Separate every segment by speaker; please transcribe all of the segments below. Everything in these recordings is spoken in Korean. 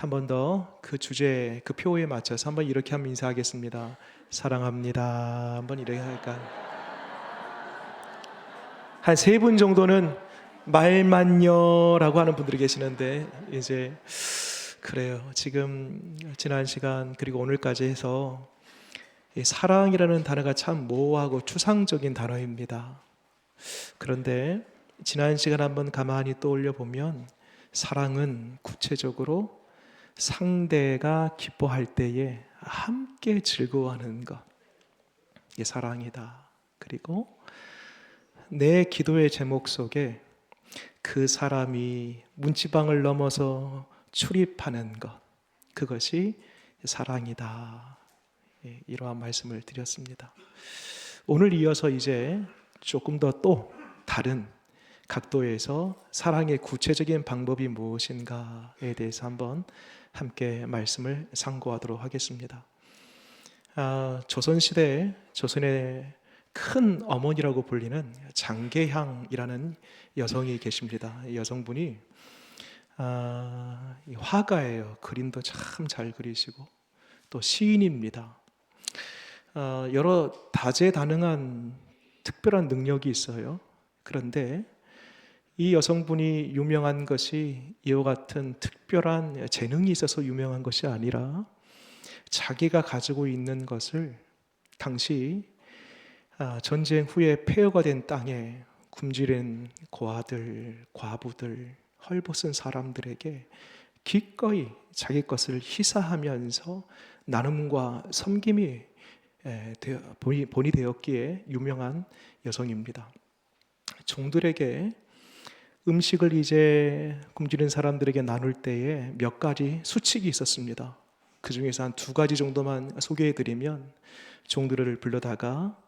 Speaker 1: 한 번 더 그 주제, 그 표에 맞춰서 한번 이렇게 한번 인사하겠습니다. 사랑합니다. 한번 이렇게 할까? 한 세 분 정도는 말만요라고 하는 분들이 계시는데 이제 그래요. 지금 지난 시간 그리고 오늘까지 해서 이 사랑이라는 단어가 참 모호하고 추상적인 단어입니다. 그런데 지난 시간 한번 가만히 떠올려 보면 사랑은 구체적으로 상대가 기뻐할 때에 함께 즐거워하는 것, 이게 사랑이다. 그리고 내 기도의 제목 속에 그 사람이 문지방을 넘어서 출입하는 것, 그것이 사랑이다. 이러한 말씀을 드렸습니다. 오늘 이어서 이제 조금 더 또 다른 각도에서 사랑의 구체적인 방법이 무엇인가에 대해서 한번 함께 말씀을 상고하도록 하겠습니다. 조선시대 조선의 큰 어머니라고 불리는 장계향이라는 여성이 계십니다. 이 여성분이 화가예요. 그림도 참 잘 그리시고 또 시인입니다. 여러 다재다능한 특별한 능력이 있어요. 그런데 이 여성분이 유명한 것이 이와 같은 특별한 재능이 있어서 유명한 것이 아니라 자기가 가지고 있는 것을 당시 전쟁 후에 폐허가 된 땅에 굶주린 고아들, 과부들, 헐벗은 사람들에게 기꺼이 자기 것을 희사하면서 나눔과 섬김이 본이 되었기에 유명한 여성입니다. 종들에게 음식을 이제 굶주린 사람들에게 나눌 때에 몇 가지 수칙이 있었습니다. 그 중에서 한 두 가지 정도만 소개해드리면 종들을 불러다가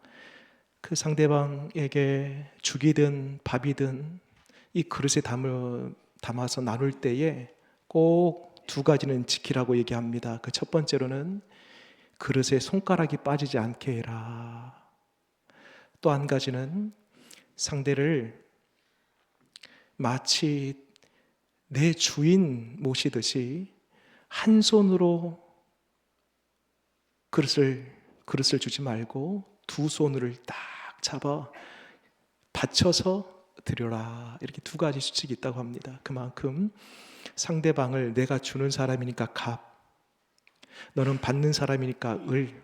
Speaker 1: 그 상대방에게 죽이든 밥이든 이 그릇에 담아서 나눌 때에 꼭 두 가지는 지키라고 얘기합니다. 그 첫 번째로는 그릇에 손가락이 빠지지 않게 해라. 또 한 가지는 상대를 마치 내 주인 모시듯이 한 손으로 그릇을 주지 말고 두 손을 딱 잡아 받쳐서 드려라. 이렇게 두 가지 수칙이 있다고 합니다. 그만큼 상대방을 내가 주는 사람이니까 갑, 너는 받는 사람이니까 을,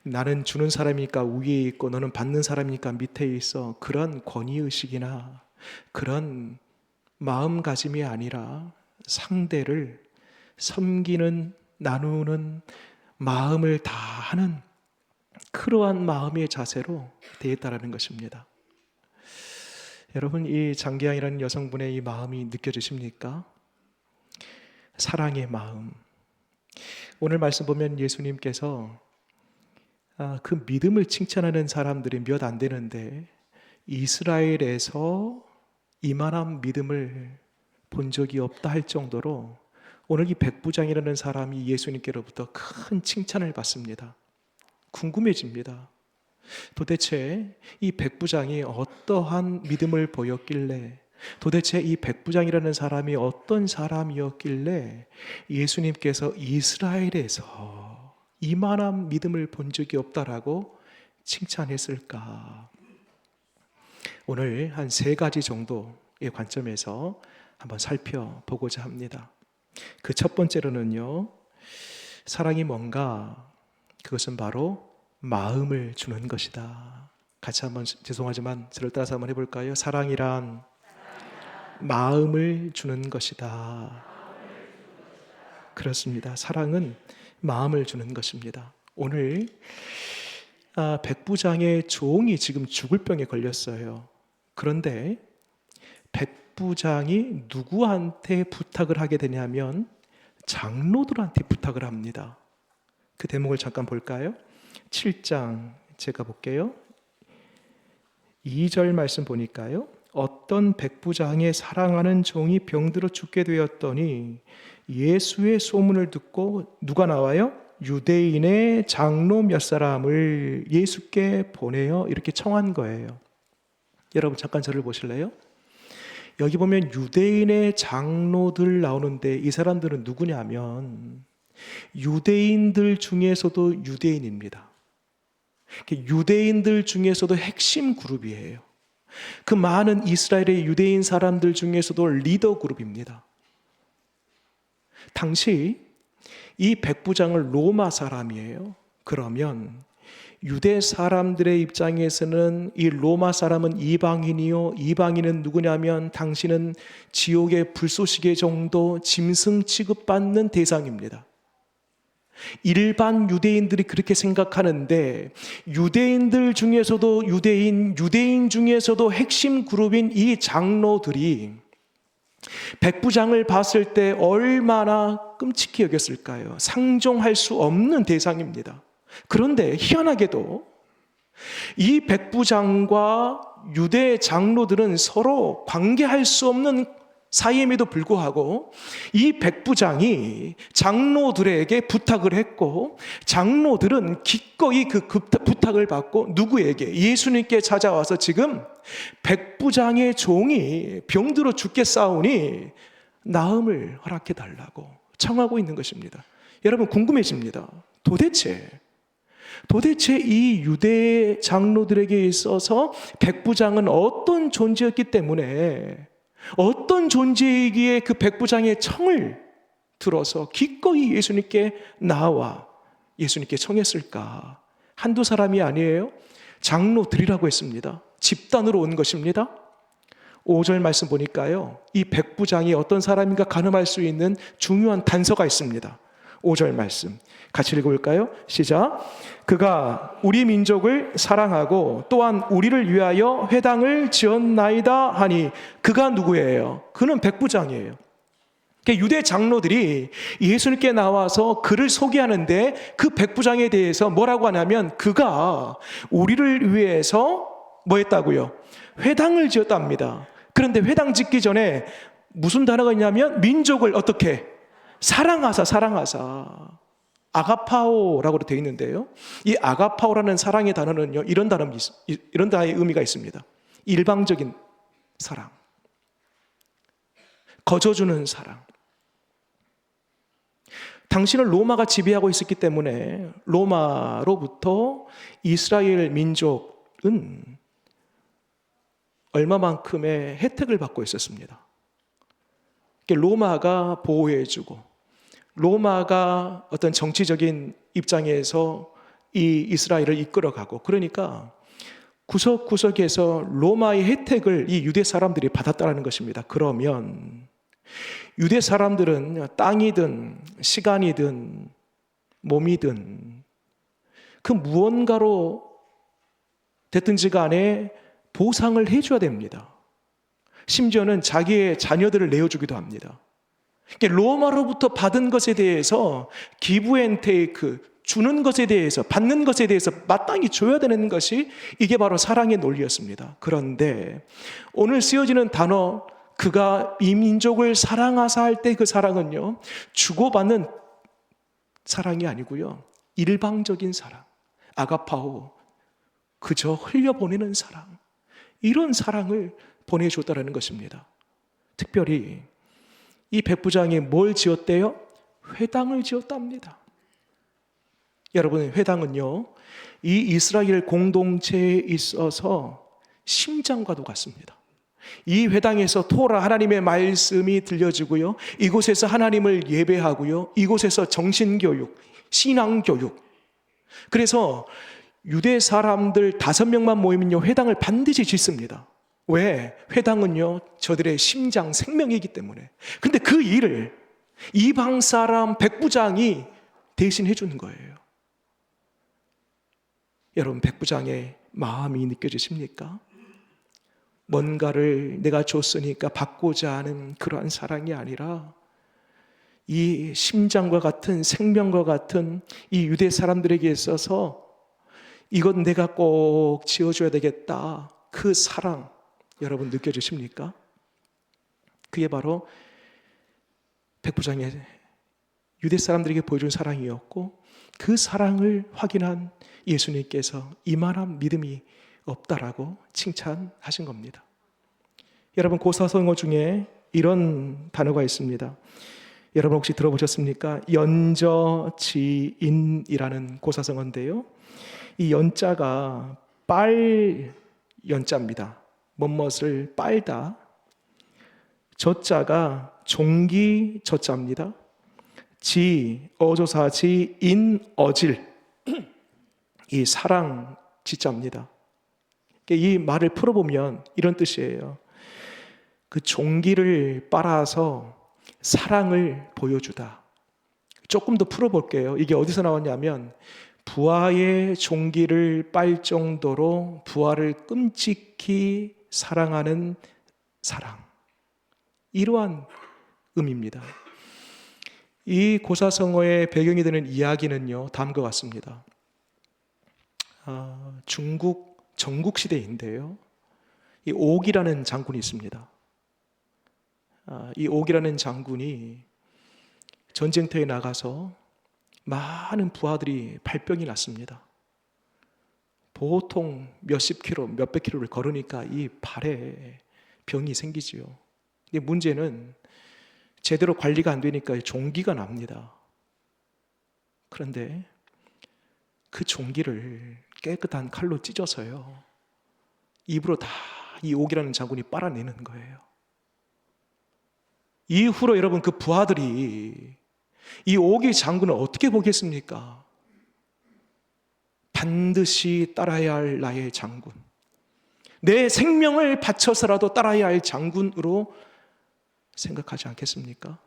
Speaker 1: 나는 주는 사람이니까 위에 있고 너는 받는 사람이니까 밑에 있어. 그런 권위의식이나 그런 마음가짐이 아니라 상대를 섬기는, 나누는 마음을 다하는 그러한 마음의 자세로 대했다라는 것입니다. 여러분, 이 장기양이라는 여성분의 이 마음이 느껴지십니까? 사랑의 마음. 오늘 말씀 보면 예수님께서 그 믿음을 칭찬하는 사람들이 몇 안 되는데 이스라엘에서 이만한 믿음을 본 적이 없다 할 정도로 오늘 이 백부장이라는 사람이 예수님께로부터 큰 칭찬을 받습니다. 궁금해집니다. 도대체 이 백부장이 어떠한 믿음을 보였길래, 도대체 이 백부장이라는 사람이 어떤 사람이었길래 예수님께서 이스라엘에서 이만한 믿음을 본 적이 없다라고 칭찬했을까? 오늘 한 세 가지 정도의 관점에서 한번 살펴보고자 합니다. 그 첫 번째로는요, 사랑이 뭔가? 그것은 바로 마음을 주는 것이다. 같이 한번, 죄송하지만 저를 따라서 한번 해볼까요? 사랑이란 마음을 주는 것이다. 그렇습니다. 사랑은 마음을 주는 것입니다. 오늘 백부장의 종이 지금 죽을 병에 걸렸어요. 그런데 백부장이 누구한테 부탁을 하게 되냐면 장로들한테 부탁을 합니다. 그 대목을 잠깐 볼까요? 7장 제가 볼게요. 2절 말씀 보니까요. 어떤 백부장의 사랑하는 종이 병들어 죽게 되었더니 예수의 소문을 듣고 누가 나와요? 유대인의 장로 몇 사람을 예수께 보내어 이렇게 청한 거예요. 여러분 잠깐 저를 보실래요? 여기 보면 유대인의 장로들 나오는데 이 사람들은 누구냐면 유대인들 중에서도 유대인입니다. 유대인들 중에서도 핵심 그룹이에요. 그 많은 이스라엘의 유대인 사람들 중에서도 리더 그룹입니다. 당시 이 백부장은 로마 사람이에요. 그러면 유대 사람들의 입장에서는 이 로마 사람은 이방인이요, 이방인은 누구냐면 당신은 지옥의 불쏘시개 정도 짐승 취급받는 대상입니다. 일반 유대인들이 그렇게 생각하는데 유대인들 중에서도 유대인 중에서도 핵심 그룹인 이 장로들이 백부장을 봤을 때 얼마나 끔찍히 여겼을까요? 상종할 수 없는 대상입니다. 그런데 희한하게도 이 백부장과 유대 장로들은 서로 관계할 수 없는 사이임에도 불구하고 이 백부장이 장로들에게 부탁을 했고 장로들은 기꺼이 그 부탁을 받고 누구에게? 예수님께 찾아와서 지금 백부장의 종이 병들어 죽겠사오니 나음을 허락해 달라고 청하고 있는 것입니다. 여러분 궁금해집니다. 도대체 이 유대 장로들에게 있어서 백부장은 어떤 존재였기 때문에 어떤 존재이기에 그 백부장의 청을 들어서 기꺼이 예수님께 나와 예수님께 청했을까? 한두 사람이 아니에요. 장로들이라고 했습니다. 집단으로 온 것입니다. 5절 말씀 보니까요, 이 백부장이 어떤 사람인가 가늠할 수 있는 중요한 단서가 있습니다. 5절 말씀 같이 읽어볼까요? 시작. 그가 우리 민족을 사랑하고 또한 우리를 위하여 회당을 지었나이다 하니 그가 누구예요? 그는 백부장이에요. 유대 장로들이 예수님께 나와서 그를 소개하는데 그 백부장에 대해서 뭐라고 하냐면 그가 우리를 위해서 뭐 했다고요? 회당을 지었답니다. 그런데 회당 짓기 전에 무슨 단어가 있냐면 민족을 어떻게? 사랑하사 아가파오라고 되어 있는데요. 이 아가파오라는 사랑의 단어는요, 이런 단어의 의미가 있습니다. 일방적인 사랑, 거저주는 사랑. 당신을 로마가 지배하고 있었기 때문에 로마로부터 이스라엘 민족은 얼마만큼의 혜택을 받고 있었습니다. 로마가 보호해주고 로마가 어떤 정치적인 입장에서 이 이스라엘을 이끌어가고 그러니까 구석구석에서 로마의 혜택을 이 유대 사람들이 받았다는 것입니다. 그러면 유대 사람들은 땅이든 시간이든 몸이든 그 무언가로 됐든지 간에 보상을 해줘야 됩니다. 심지어는 자기의 자녀들을 내어주기도 합니다. 로마로부터 받은 것에 대해서 기브 앤 테이크, 주는 것에 대해서, 받는 것에 대해서 마땅히 줘야 되는 것이 이게 바로 사랑의 논리였습니다. 그런데 오늘 쓰여지는 단어, 그가 이 민족을 사랑하사 할 때 그 사랑은요, 주고받는 사랑이 아니고요, 일방적인 사랑, 아가파오, 그저 흘려보내는 사랑, 이런 사랑을 보내줬다는 것입니다. 특별히 이 백부장이 뭘 지었대요? 회당을 지었답니다. 여러분, 회당은요, 이 이스라엘 공동체에 있어서 심장과도 같습니다. 이 회당에서 토라 하나님의 말씀이 들려지고요, 이곳에서 하나님을 예배하고요, 이곳에서 정신교육, 신앙교육. 그래서 유대 사람들 5명만 모이면요, 회당을 반드시 짓습니다. 왜? 회당은요, 저들의 심장, 생명이기 때문에. 근데 그 일을 이방 사람 백부장이 대신 해주는 거예요. 여러분, 백부장의 마음이 느껴지십니까? 뭔가를 내가 줬으니까 받고자 하는 그러한 사랑이 아니라 이 심장과 같은, 생명과 같은 이 유대 사람들에게 있어서 이건 내가 꼭 지어줘야 되겠다, 그 사랑, 여러분 느껴지십니까? 그게 바로 백부장의 유대 사람들에게 보여준 사랑이었고, 그 사랑을 확인한 예수님께서 이만한 믿음이 없다라고 칭찬하신 겁니다. 여러분, 고사성어 중에 이런 단어가 있습니다. 여러분 혹시 들어보셨습니까? 연저지인이라는 고사성어인데요. 이 연자가 빨 연자입니다. 무엇을 빨다. 저자가 종기 저자입니다. 지, 어조사지, 인, 어질. 이 사랑 지자입니다. 이 말을 풀어보면 이런 뜻이에요. 그 종기를 빨아서 사랑을 보여주다. 조금 더 풀어볼게요. 이게 어디서 나왔냐면 부하의 종기를 빨 정도로 부하를 끔찍히 사랑하는 사랑. 이러한 의미입니다. 이 고사성어의 배경이 되는 이야기는요, 다음과 같습니다. 중국 전국시대인데요. 이 옥이라는 장군이 있습니다. 이 옥이라는 장군이 전쟁터에 나가서 많은 부하들이 발병이 났습니다. 보통 몇십 킬로, 몇백 킬로를 걸으니까 이 발에 병이 생기지요. 근데 문제는 제대로 관리가 안 되니까 종기가 납니다. 그런데 그 종기를 깨끗한 칼로 찢어서요, 입으로 다 이 옥이라는 장군이 빨아내는 거예요. 이후로 여러분, 그 부하들이 이 옥의 장군을 어떻게 보겠습니까? 반드시 따라야 할 나의 장군, 내 생명을 바쳐서라도 따라야 할 장군으로 생각하지 않겠습니까?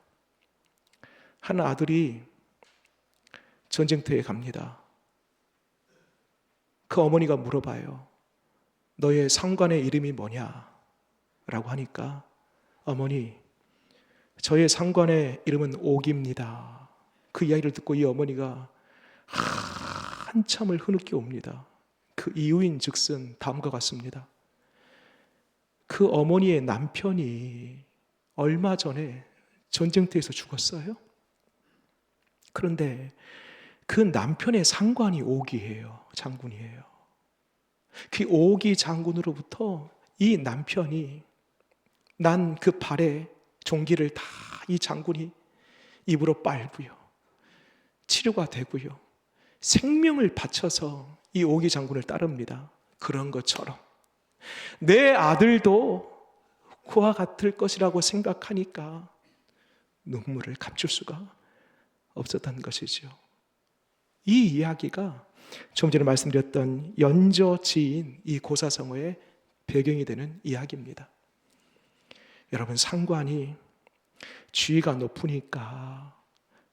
Speaker 1: 한 아들이 전쟁터에 갑니다. 그 어머니가 물어봐요. 너의 상관의 이름이 뭐냐? 라고 하니까 어머니, 저의 상관의 이름은 옥입니다. 그 이야기를 듣고 이 어머니가 한참을 흐느껴 옵니다. 그 이유인 즉슨 다음과 같습니다. 그 어머니의 남편이 얼마 전에 전쟁터에서 죽었어요. 그런데 그 남편의 상관이 옥이에요. 장군이에요. 그 옥이 장군으로부터 이 남편이 난 그 발에 종기를 다 이 장군이 입으로 빨고요, 치료가 되고요, 생명을 바쳐서 이 옥이 장군을 따릅니다. 그런 것처럼 내 아들도 그와 같을 것이라고 생각하니까 눈물을 감출 수가 없었던 것이죠. 이 이야기가 좀 전에 말씀드렸던 연저지인 이 고사성어의 배경이 되는 이야기입니다. 여러분, 상관이 지위가 높으니까,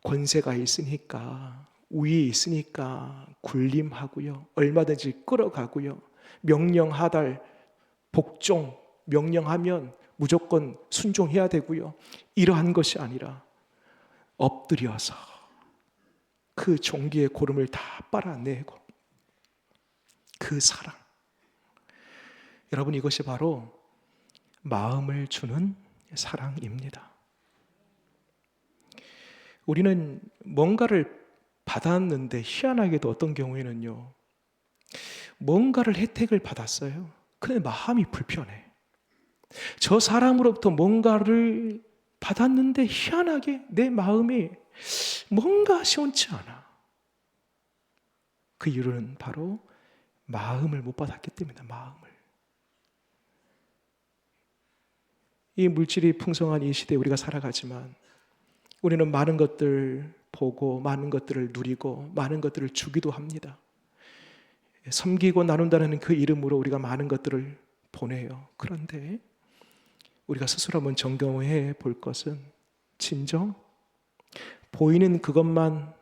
Speaker 1: 권세가 있으니까, 우위에 있으니까 군림하고요, 얼마든지 끌어가고요, 명령하달, 복종, 명령하면 무조건 순종해야 되고요, 이러한 것이 아니라 엎드려서 그 종기의 고름을 다 빨아내고 그 사랑. 여러분, 이것이 바로 마음을 주는 사랑입니다. 우리는 뭔가를 받았는데 희한하게도 어떤 경우에는요, 뭔가를 혜택을 받았어요. 근데 마음이 불편해. 저 사람으로부터 뭔가를 받았는데 희한하게 내 마음이 뭔가 시원치 않아. 그 이유는 바로 마음을 못 받았기 때문이다. 마음을. 이 물질이 풍성한 이 시대에 우리가 살아가지만 우리는 많은 것들 보고 많은 것들을 누리고 많은 것들을 주기도 합니다. 섬기고 나눈다는 그 이름으로 우리가 많은 것들을 보내요. 그런데 우리가 스스로 한번 점검해 볼 것은 진정 보이는 그것만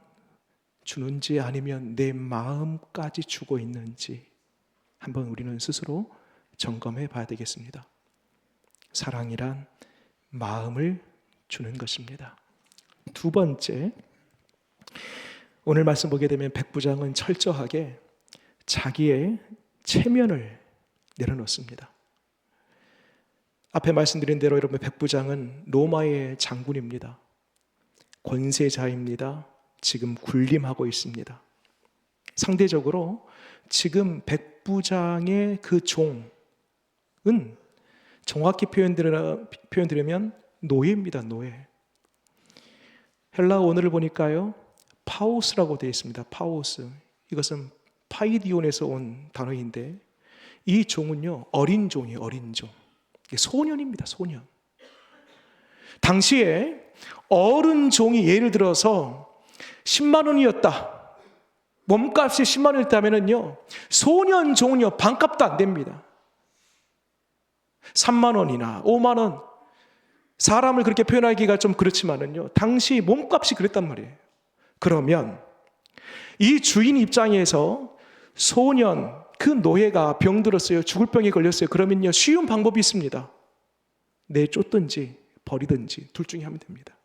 Speaker 1: 주는지 아니면 내 마음까지 주고 있는지 한번 우리는 스스로 점검해 봐야 되겠습니다. 사랑이란 마음을 주는 것입니다. 두 번째, 오늘 말씀 보게 되면 백부장은 철저하게 자기의 체면을 내려놓습니다. 앞에 말씀드린 대로 여러분, 백부장은 로마의 장군입니다. 권세자입니다. 지금 군림하고 있습니다. 상대적으로 지금 백부장의 그 종은 정확히 표현드리면 노예입니다. 노예. 헬라 원어를 보니까요, 파우스라고 되어 있습니다. 파우스. 이것은 파이디온에서 온 단어인데, 이 종은요, 어린 종이에요. 어린 종. 소년입니다. 소년. 당시에 어른 종이 예를 들어서 10만 원이었다. 몸값이 10만 원이었다면요, 소년 종은요, 반값도 안 됩니다. 3만 원이나 5만 원. 사람을 그렇게 표현하기가 좀 그렇지만은요, 당시 몸값이 그랬단 말이에요. 그러면 이 주인 입장에서 소년, 그 노예가 병들었어요. 죽을 병에 걸렸어요. 그러면요, 쉬운 방법이 있습니다. 내쫓든지 버리든지 둘 중에 하면 됩니다.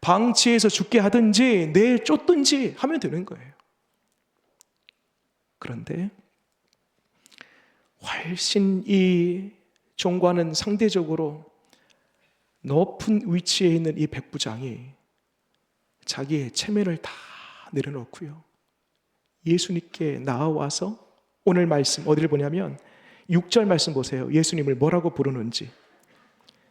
Speaker 1: 방치해서 죽게 하든지 내쫓든지 하면 되는 거예요. 그런데 훨씬 이 종과는 상대적으로 높은 위치에 있는 이 백부장이 자기의 체면을 다 내려놓고요, 예수님께 나아와서, 오늘 말씀 어디를 보냐면 6절 말씀 보세요. 예수님을 뭐라고 부르는지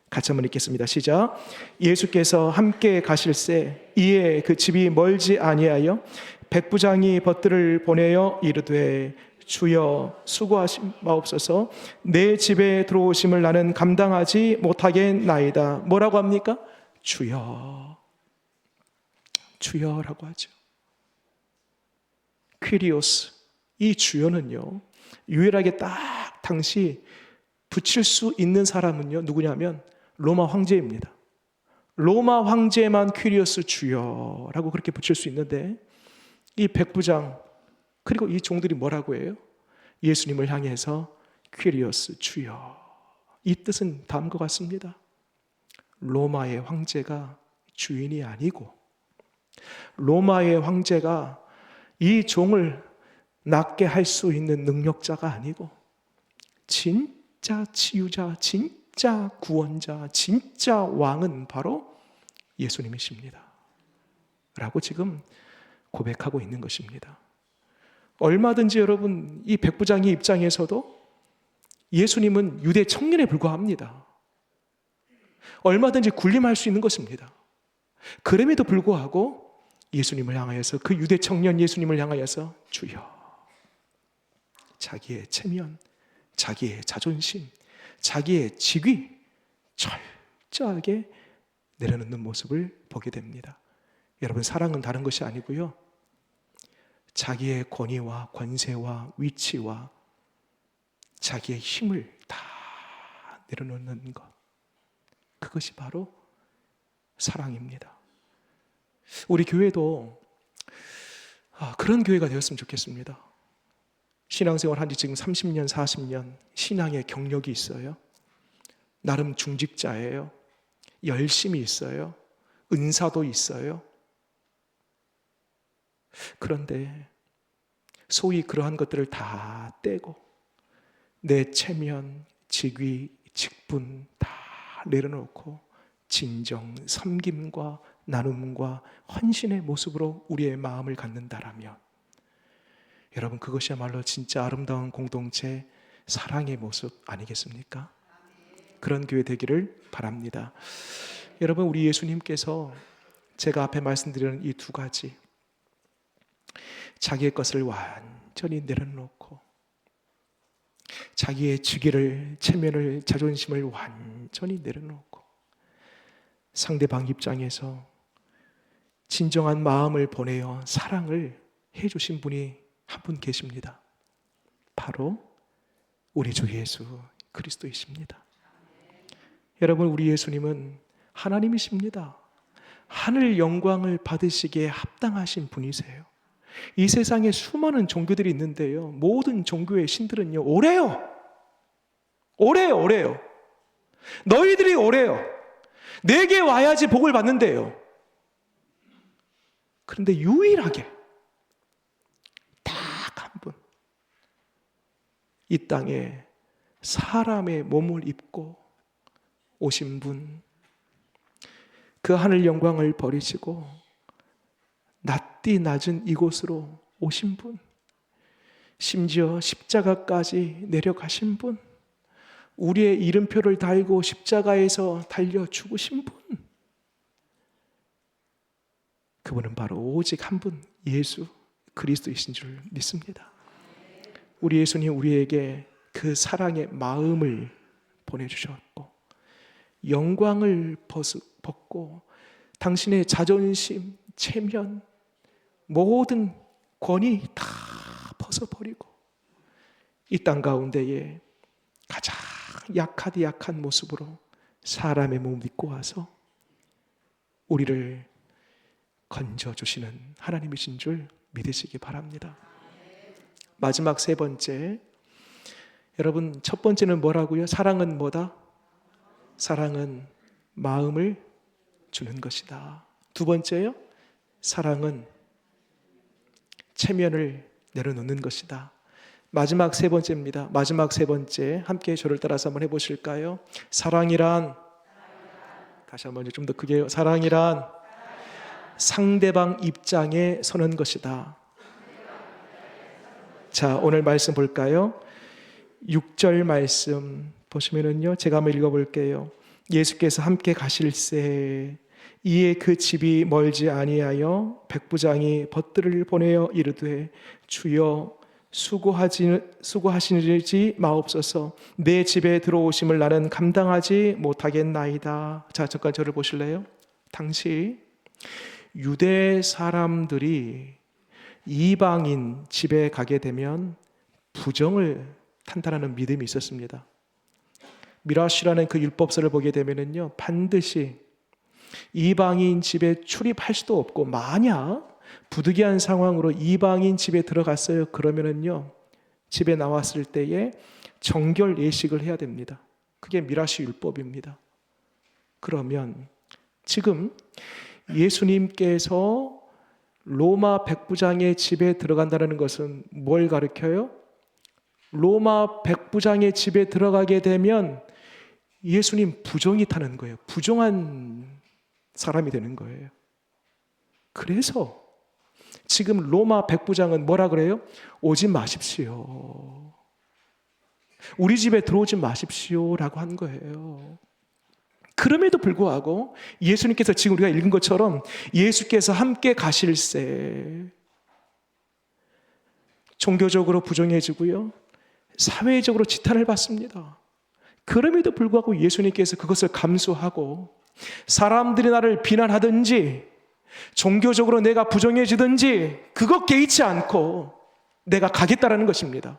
Speaker 1: 같이 한번 읽겠습니다. 시작. 예수께서 함께 가실새 이에 그 집이 멀지 아니하여 백부장이 벗들을 보내어 이르되 주여 수고하시마옵소서, 내 집에 들어오심을 나는 감당하지 못하겠나이다. 뭐라고 합니까? 주여. 주여라고 하죠. 퀴리오스. 이 주여는요, 유일하게 딱 당시 붙일 수 있는 사람은요, 누구냐면 로마 황제입니다. 로마 황제만 퀴리오스 주여라고 그렇게 붙일 수 있는데, 이 백부장 그리고 이 종들이 뭐라고 해요? 예수님을 향해서 퀴리오스 주여. 이 뜻은 다음과 같습니다. 로마의 황제가 주인이 아니고, 로마의 황제가 이 종을 낫게 할 수 있는 능력자가 아니고, 진짜 치유자, 진짜 구원자, 진짜 왕은 바로 예수님이십니다 라고 지금 고백하고 있는 것입니다. 얼마든지 여러분, 이 백부장의 입장에서도 예수님은 유대 청년에 불과합니다. 얼마든지 군림할 수 있는 것입니다. 그럼에도 불구하고 예수님을 향하여서, 그 유대 청년 예수님을 향하여서 주여, 자기의 체면, 자기의 자존심, 자기의 직위 철저하게 내려놓는 모습을 보게 됩니다. 여러분, 사랑은 다른 것이 아니고요, 자기의 권위와 권세와 위치와 자기의 힘을 다 내려놓는 것, 그것이 바로 사랑입니다. 우리 교회도 그런 교회가 되었으면 좋겠습니다. 신앙생활 한 지 지금 30년, 40년 신앙의 경력이 있어요. 나름 중직자예요. 열심히 있어요. 은사도 있어요. 그런데 소위 그러한 것들을 다 떼고 내 체면, 직위, 직분 다 내려놓고 진정, 섬김과 나눔과 헌신의 모습으로 우리의 마음을 갖는다라면, 여러분, 그것이야말로 진짜 아름다운 공동체, 사랑의 모습 아니겠습니까? 그런 교회 되기를 바랍니다. 여러분, 우리 예수님께서 제가 앞에 말씀드리는 이 두 가지, 자기의 것을 완전히 내려놓고 자기의 직위를, 체면을, 자존심을 완전히 내려놓고 상대방 입장에서 진정한 마음을 보내어 사랑을 해주신 분이 한 분 계십니다. 바로 우리 주 예수 그리스도이십니다. 여러분, 우리 예수님은 하나님이십니다. 하늘 영광을 받으시기에 합당하신 분이세요. 이 세상에 수많은 종교들이 있는데요, 모든 종교의 신들은요, 오래요. 너희들이 오래요. 내게 와야지 복을 받는데요. 그런데 유일하게 딱 한 분, 이 땅에 사람의 몸을 입고 오신 분, 그 하늘 영광을 버리시고 낯디 낮은 이곳으로 오신 분, 심지어 십자가까지 내려가신 분, 우리의 이름표를 달고 십자가에서 달려 죽으신 분, 그분은 바로 오직 한 분, 예수 그리스도이신 줄 믿습니다. 우리 예수님 우리에게 그 사랑의 마음을 보내주셨고 영광을 벗고 당신의 자존심, 체면, 모든 권위 다 벗어버리고 이 땅 가운데에 가장 약하디 약한 모습으로 사람의 몸을 입고 와서 우리를 건져주시는 하나님이신 줄 믿으시기 바랍니다. 마지막 세 번째, 여러분 첫 번째는 뭐라고요? 사랑은 뭐다? 사랑은 마음을 주는 것이다. 두 번째요? 사랑은 체면을 내려놓는 것이다. 마지막 세 번째입니다. 마지막 세 번째, 함께 저를 따라서 한번 해보실까요? 사랑이란, 다시 한번 좀 더 크게, 사랑이란 상대방 입장에 서는 것이다. 자, 오늘 말씀 볼까요? 6절 말씀 보시면은요, 제가 한번 읽어볼게요. 예수께서 함께 가실새 이에 그 집이 멀지 아니하여 백부장이 벗들을 보내어 이르되 주여 수고하시지 마옵소서. 내 집에 들어오심을 나는 감당하지 못하겠나이다. 자, 잠깐 저를 보실래요? 당시 유대 사람들이 이방인 집에 가게 되면 부정을 탄다라는 믿음이 있었습니다. 미라시라는 그 율법서를 보게 되면은요, 반드시 이방인 집에 출입할 수도 없고, 만약 부득이한 상황으로 이방인 집에 들어갔어요. 그러면은요, 집에 나왔을 때에 정결 예식을 해야 됩니다. 그게 미라시 율법입니다. 그러면 지금 예수님께서 로마 백부장의 집에 들어간다는 것은 뭘 가르쳐요? 로마 백부장의 집에 들어가게 되면 예수님 부정이 타는 거예요. 부정한 사람이 되는 거예요. 그래서 지금 로마 백부장은 뭐라 그래요? 오지 마십시오. 우리 집에 들어오지 마십시오라고 한 거예요. 그럼에도 불구하고 예수님께서 지금 우리가 읽은 것처럼 예수께서 함께 가실새 종교적으로 부정해지고요, 사회적으로 지탄을 받습니다. 그럼에도 불구하고 예수님께서 그것을 감수하고 사람들이 나를 비난하든지 종교적으로 내가 부정해지든지 그것 개의치 않고 내가 가겠다라는 것입니다.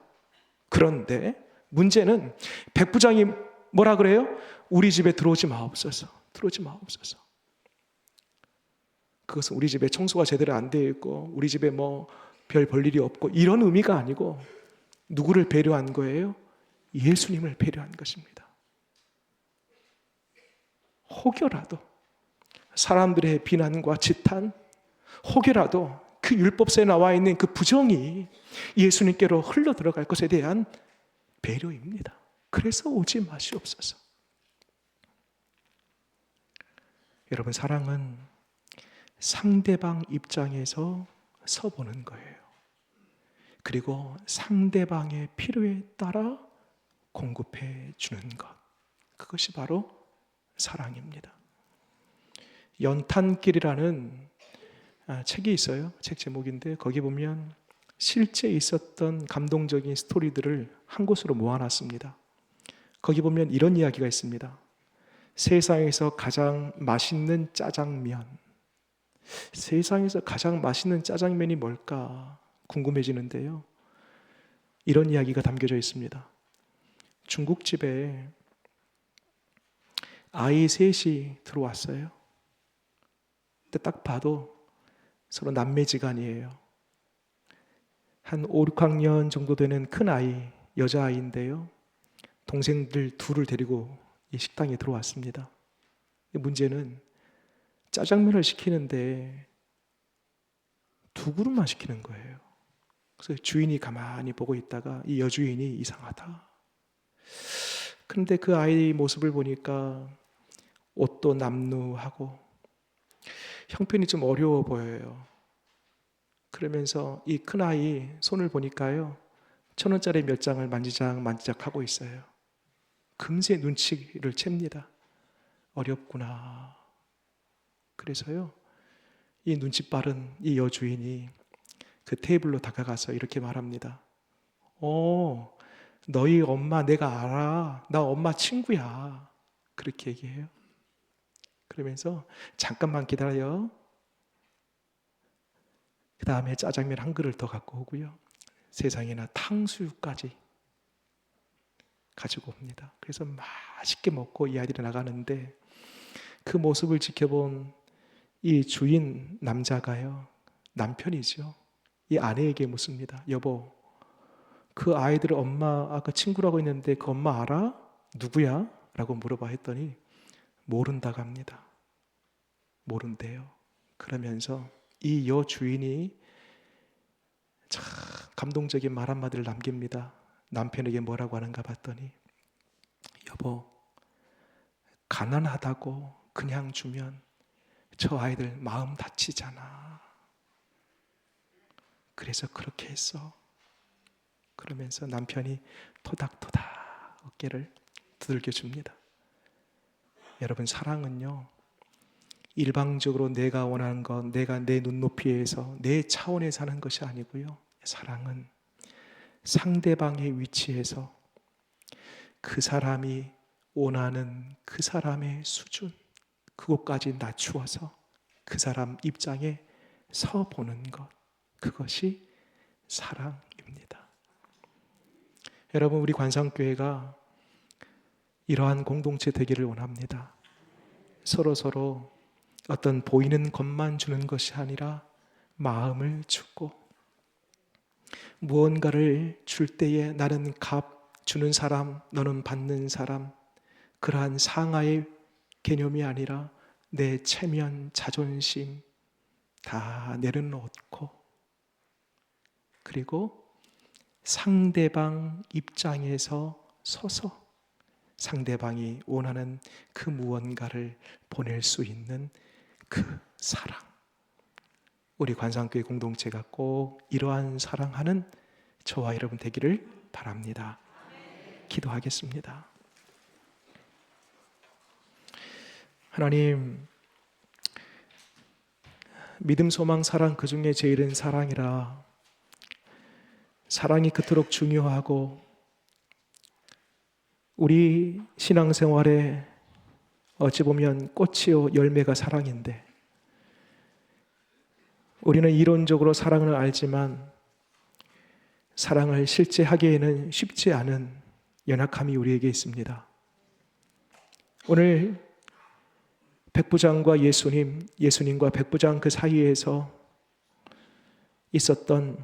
Speaker 1: 그런데 문제는 백부장이 뭐라 그래요? 우리 집에 들어오지 마옵소서. 들어오지 마옵소서. 그것은 우리 집에 청소가 제대로 안 되어 있고 우리 집에 뭐 별 볼일이 없고 이런 의미가 아니고 누구를 배려한 거예요? 예수님을 배려한 것입니다. 혹여라도 사람들의 비난과 지탄, 혹여라도 그 율법서에 나와 있는 그 부정이 예수님께로 흘러 들어갈 것에 대한 배려입니다. 그래서 오지 마시옵소서. 여러분, 사랑은 상대방 입장에서 서보는 거예요. 그리고 상대방의 필요에 따라 공급해 주는 것, 그것이 바로 사랑입니다. 연탄길이라는 책이 있어요. 책 제목인데 거기 보면 실제 있었던 감동적인 스토리들을 한 곳으로 모아놨습니다. 거기 보면 이런 이야기가 있습니다. 세상에서 가장 맛있는 짜장면, 세상에서 가장 맛있는 짜장면이 뭘까 궁금해지는데요, 이런 이야기가 담겨져 있습니다. 중국집에 아이 셋이 들어왔어요. 근데 딱 봐도 서로 남매지간이에요. 한 5, 6학년 정도 되는 큰 아이, 여자아이인데요, 동생들 둘을 데리고 이 식당에 들어왔습니다. 문제는 짜장면을 시키는데 2그릇만 시키는 거예요. 그래서 주인이 가만히 보고 있다가 이 여주인이 이상하다. 근데 그 아이 모습을 보니까 옷도 남루하고 형편이 좀 어려워 보여요. 그러면서 이 큰아이 손을 보니까요, 1,000원짜리 몇 장을 만지작 만지작 하고 있어요. 금세 눈치를 챕니다. 어렵구나. 그래서요, 이 눈치 빠른 이 여주인이 그 테이블로 다가가서 이렇게 말합니다. 너희 엄마 내가 알아. 나 엄마 친구야. 그렇게 얘기해요. 그러면서 잠깐만 기다려. 그 다음에 짜장면 한 그릇 더 갖고 오고요. 세상에나 탕수육까지 가지고 옵니다. 그래서 맛있게 먹고 이 아이들이 나가는데 그 모습을 지켜본 이 주인 남자가요, 남편이죠. 이 아내에게 묻습니다. 여보, 그 아이들 엄마 아까 친구라고 했는데 그 엄마 알아? 누구야? 라고 물어봐 했더니 모른다고 합니다. 모른대요. 그러면서 이 여주인이 참 감동적인 말 한마디를 남깁니다. 남편에게 뭐라고 하는가 봤더니 여보, 가난하다고 그냥 주면 저 아이들 마음 다치잖아. 그래서 그렇게 했어. 그러면서 남편이 토닥토닥 어깨를 두들겨 줍니다. 여러분, 사랑은요, 일방적으로 내가 원하는 것, 내가 내 눈높이에서 내 차원에 사는 것이 아니고요. 사랑은 상대방의 위치에서 그 사람이 원하는 그 사람의 수준, 그것까지 낮추어서 그 사람 입장에 서 보는 것, 그것이 사랑입니다. 여러분, 우리 관상교회가 이러한 공동체 되기를 원합니다. 서로 어떤 보이는 것만 주는 것이 아니라 마음을 주고, 무언가를 줄 때에 나는 값 주는 사람, 너는 받는 사람, 그러한 상하의 개념이 아니라 내 체면, 자존심 다 내려놓고, 그리고 상대방 입장에서 서서 상대방이 원하는 그 무언가를 보낼 수 있는 그 사랑. 우리 관상교회 공동체가 꼭 이러한 사랑하는 저와 여러분 되기를 바랍니다. 기도하겠습니다. 하나님, 믿음, 소망, 사랑 그 중에 제일은 사랑이라, 사랑이 그토록 중요하고 우리 신앙생활에 어찌 보면 꽃이요 열매가 사랑인데, 우리는 이론적으로 사랑을 알지만 사랑을 실제 하기에는 쉽지 않은 연약함이 우리에게 있습니다. 오늘 백부장과 예수님과 백부장 그 사이에서 있었던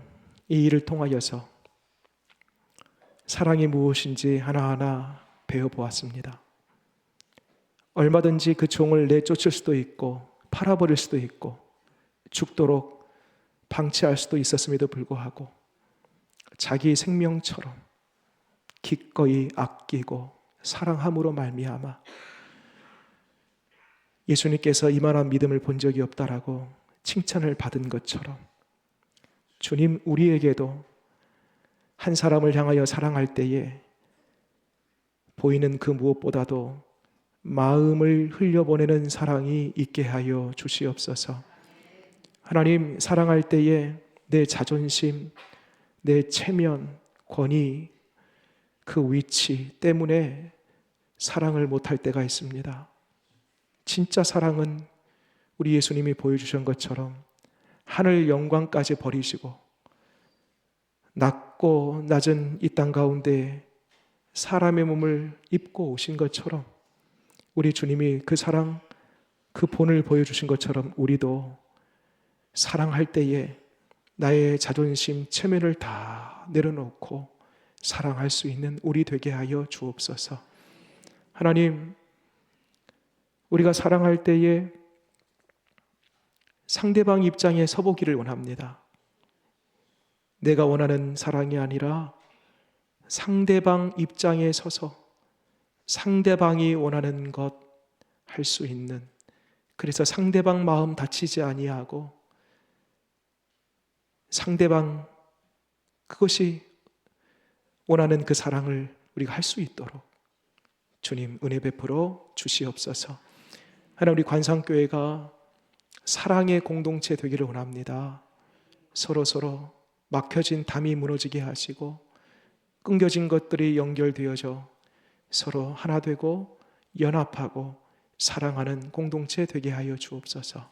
Speaker 1: 이 일을 통하여서 사랑이 무엇인지 하나하나 배워보았습니다. 얼마든지 그 종을 내쫓을 수도 있고 팔아버릴 수도 있고 죽도록 방치할 수도 있었음에도 불구하고 자기 생명처럼 기꺼이 아끼고 사랑함으로 말미암아 예수님께서 이만한 믿음을 본 적이 없다라고 칭찬을 받은 것처럼 주님, 우리에게도 한 사람을 향하여 사랑할 때에 보이는 그 무엇보다도 마음을 흘려보내는 사랑이 있게 하여 주시옵소서. 하나님, 사랑할 때에 내 자존심, 내 체면, 권위, 그 위치 때문에 사랑을 못할 때가 있습니다. 진짜 사랑은 우리 예수님이 보여주신 것처럼 하늘 영광까지 버리시고 낮고 낮은 이 땅 가운데 사람의 몸을 입고 오신 것처럼 우리 주님이 그 사랑, 그 본을 보여주신 것처럼 우리도 사랑할 때에 나의 자존심, 체면을 다 내려놓고 사랑할 수 있는 우리 되게 하여 주옵소서. 하나님, 우리가 사랑할 때에 상대방 입장에 서보기를 원합니다. 내가 원하는 사랑이 아니라 상대방 입장에 서서 상대방이 원하는 것 할 수 있는, 그래서 상대방 마음 다치지 아니하고 상대방 그것이 원하는 그 사랑을 우리가 할 수 있도록 주님 은혜 베풀어 주시옵소서. 하나님, 우리 관상교회가 사랑의 공동체 되기를 원합니다. 서로 막혀진 담이 무너지게 하시고 끊겨진 것들이 연결되어져 서로 하나 되고 연합하고 사랑하는 공동체 되게 하여 주옵소서.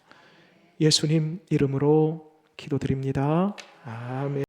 Speaker 1: 예수님 이름으로 기도드립니다. 아멘.